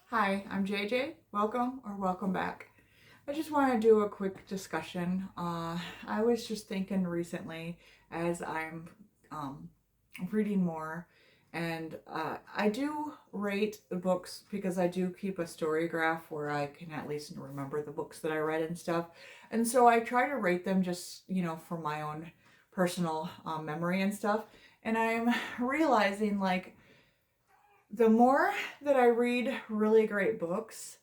Hi, I'm JJ. Welcome or welcome back. I just want to do a quick discussion. I was just thinking recently as I'm um, reading more, and I do rate the books because I do keep a story graph where I can at least remember the books that I read and stuff. And so I try to rate them just, for my own personal memory and stuff. And I'm realizing like the more that I read really great books,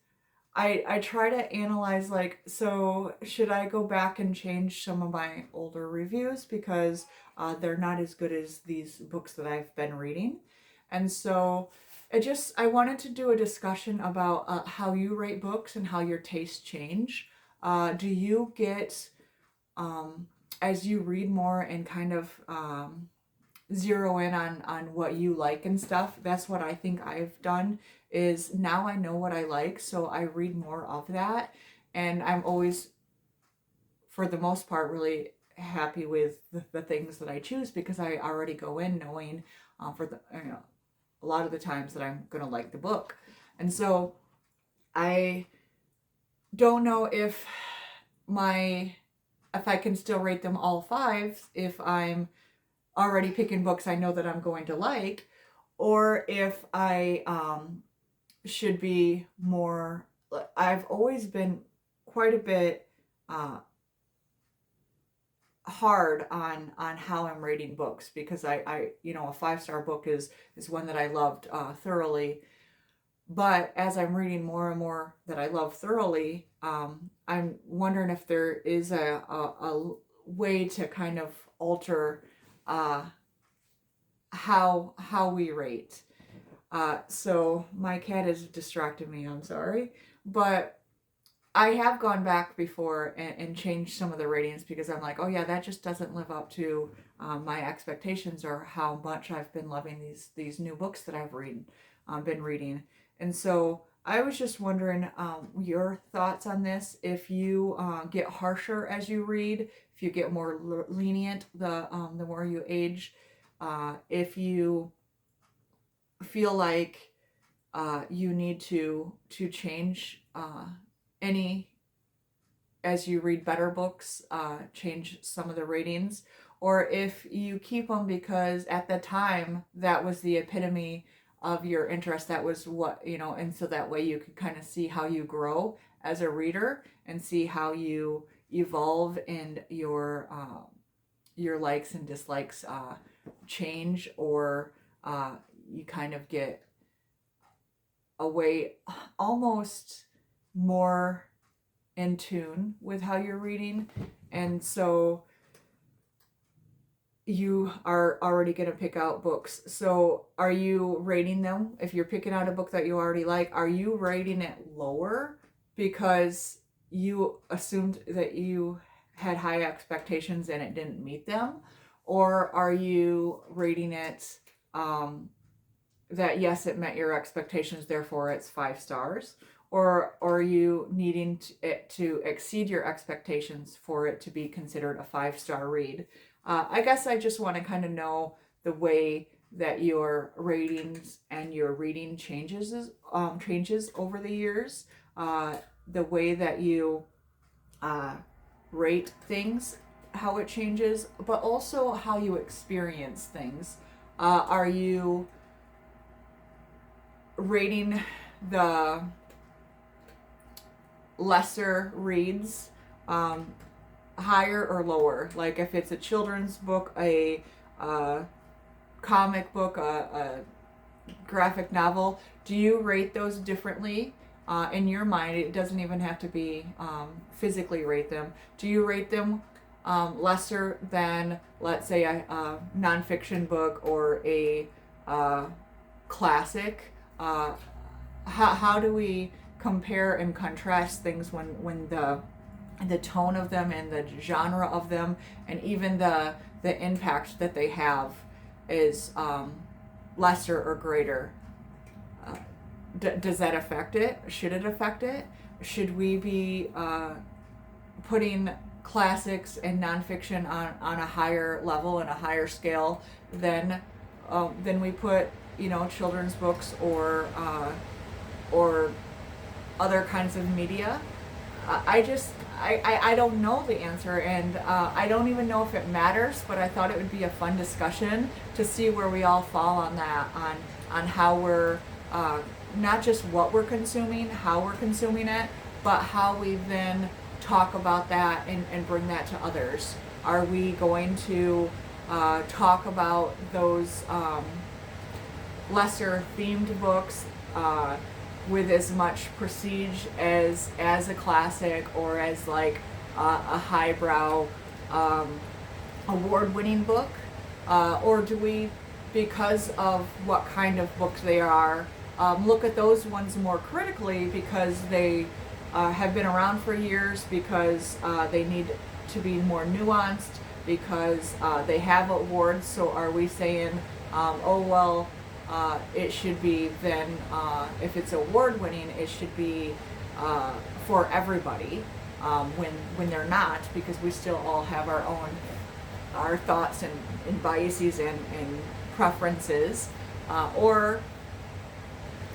I try to analyze like, so should I go back and change some of my older reviews because they're not as good as these books that I've been reading. And so I wanted to do a discussion about how you rate books and how your tastes change. Do you get, um, as you read more and kind of zero in on what you like and stuff. That's what I think I've done is now I know what I like, so I read more of that, and I'm always for the most part really happy with the things that I choose because I already go in knowing for the a lot of the times that I'm going to like the book. And so I don't know my if I can still rate them all fives if I'm already picking books I know that I'm going to like, or if I should be more. I've always been quite a bit uh, hard on how I'm rating books because a 5-star book is one that I loved thoroughly. But as I'm reading more and more that I love thoroughly, I'm wondering if there is a way to kind of alter uh, how we rate. So my cat has distracted me. I'm sorry, but I have gone back before and changed some of the ratings because I'm like, oh yeah, that just doesn't live up to my expectations or how much I've been loving these new books that been reading. And so I was just wondering your thoughts on this. If you get harsher as you read, if you get more lenient the more you age, if you feel like you need to change any as you read better books, change some of the ratings, or if you keep them because at the time that was the epitome of your interest, that was what and so that way you could kind of see how you grow as a reader and see how you evolve and your likes and dislikes change, or you kind of get away almost more in tune with how you're reading. And so you are already going to pick out books. So are you rating them? If you're picking out a book that you already like, are you rating it lower because you assumed that you had high expectations and it didn't meet them? Or are you rating it that yes, it met your expectations, therefore it's 5 stars? Or are you needing it to exceed your expectations for it to be considered a 5-star read? I guess I just want to kind of know the way that your ratings and your reading changes over the years, the way that you uh, rate things, how it changes, but also how you experience things. Are you rating the lesser reads um, higher or lower? Like if it's a children's book, a comic book, a graphic novel, do you rate those differently? In your mind, it doesn't even have to be physically rate them. Do you rate them lesser than, let's say, a nonfiction book or a classic? How do we compare and contrast things when the tone of them and the genre of them and even the impact that they have is lesser or greater? Does that affect it? Should it affect it? Should we be putting classics and nonfiction on a higher level and a higher scale than we put children's books or other kinds of media? I don't know the answer, and I don't even know if it matters, but I thought it would be a fun discussion to see where we all fall on that, on how we're, not just what we're consuming, how we're consuming it, but how we then talk about that and bring that to others. Are we going to talk about those lesser themed books with as much prestige as a classic, or as like a highbrow award-winning book, or do we, because of what kind of books they are, look at those ones more critically because they have been around for years, because they need to be more nuanced, because they have awards? So are we saying, oh well, it should be then, if it's award winning, it should be for everybody, when they're not, because we still all have our thoughts and biases and preferences, or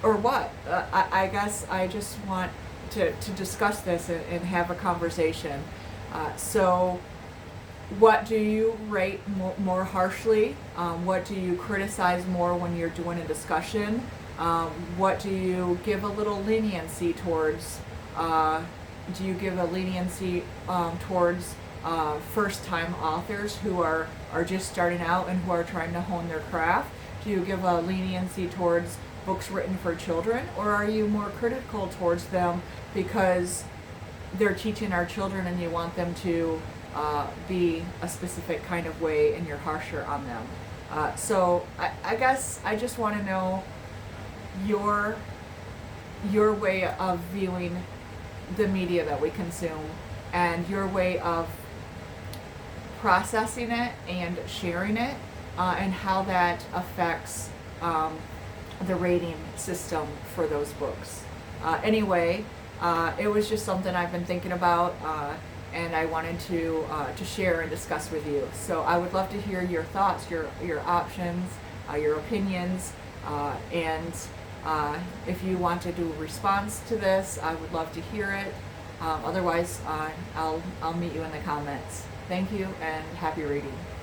what? I guess I just want to discuss this and have a conversation. So what do you rate more harshly? What do you criticize more when you're doing a discussion? What do you give a little leniency towards? Do you give a leniency towards first-time authors who are just starting out and who are trying to hone their craft? Do you give a leniency towards books written for children, or are you more critical towards them because they're teaching our children and you want them to be a specific kind of way and you're harsher on them? So I guess I just want to know your way of viewing the media that we consume, and your way of processing it and sharing it, and how that affects the rating system for those books. Anyway, it was just something I've been thinking about, and I wanted to share and discuss with you. So I would love to hear your thoughts, your options, your opinions, and if you want to do a response to this, I would love to hear it. Otherwise, I'll meet you in the comments. Thank you, and happy reading.